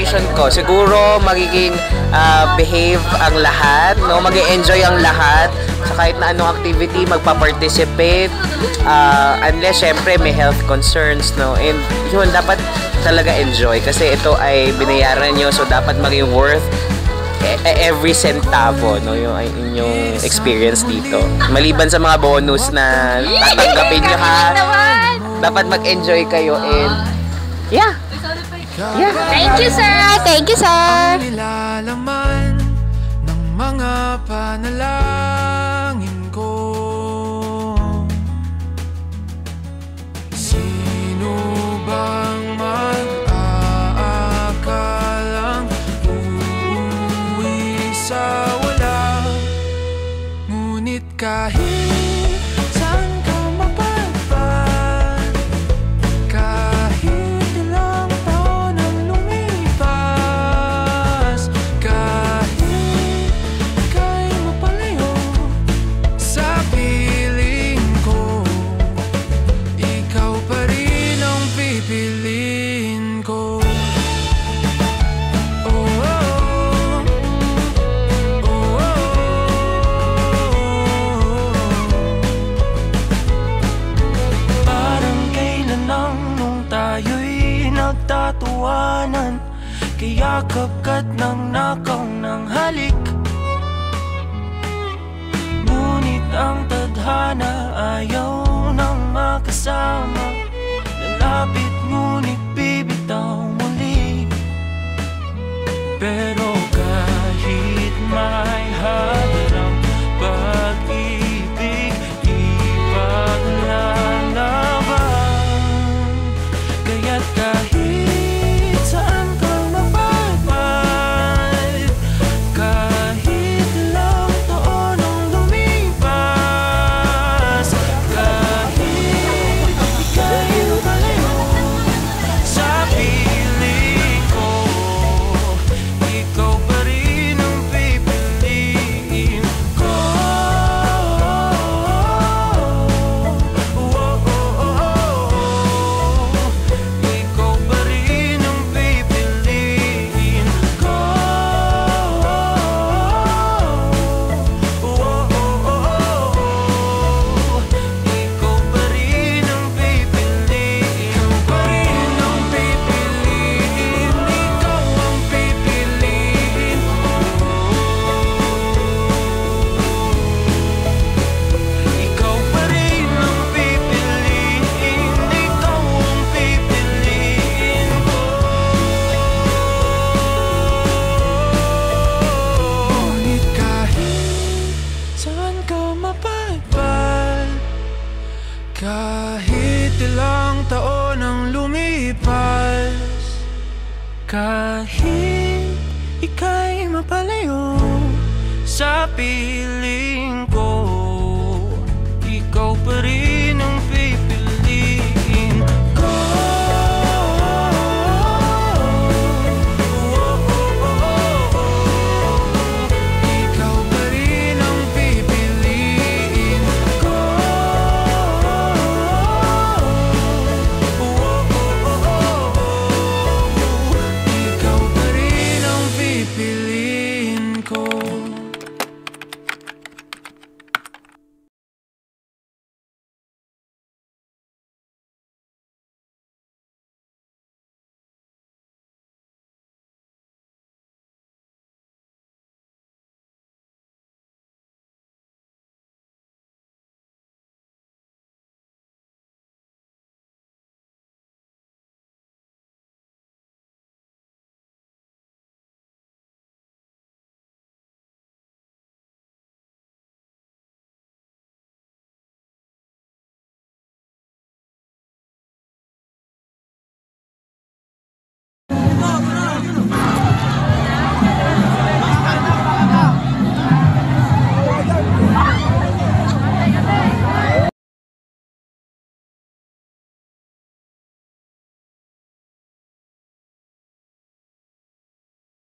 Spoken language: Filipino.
expectation ko. Siguro magiging behave ang lahat, no? Mag-enjoy ang lahat. So kahit na anong activity, magpa-participate. Unless, syempre, may health concerns, no? And yun, dapat talaga enjoy. Kasi ito ay binayaran nyo, so dapat maging worth every centavo, no? Yung inyong experience dito. Maliban sa mga bonus na tatanggapin nyo, ha? Dapat mag-enjoy kayo and yeah. Thank you, sir. Thank you, sir. Nilalaman ng mga panalangin ko. Sino bang mag-aakalang uuwi sa wala? Ngunit kahit saan ka mapadpad, kahit ilang taon ang lumipas, kahit ika'y mapalayo sa piling ko, ikaw pa rin ang pipiliin ko. Oh, oh, oh, oh, parang kailan lang nung tayo'y nagtatawanan, kayakap ka't nang nakaw ng halik. Ngunit ang tadhana ayaw nang makasama, lalapit ngunit bibitaw muli. Pero kahit may hadrang pag-ibig, ipaglalaban. Kaya't kahit saan ka mapadpad, kahit ilang taon ang lumipas, kahit ika'y mapalayo sa piling ko, ikaw pa rin ang pipiliin ko. Ikaw pa rin ang pipiliin ko. Ikaw pa rin ang pipiliin. Ikaw pa rin ang pipiliin. Ikaw ang pipiliin ko. Ikaw pa rin ang pipiliin. Ikaw ang pipiliin ko. Ngunit kahit saan ka mapadpad, kahit ilang taon ang lumipas, kahit ika'y mapalayo sa piling ko, ikaw pa rin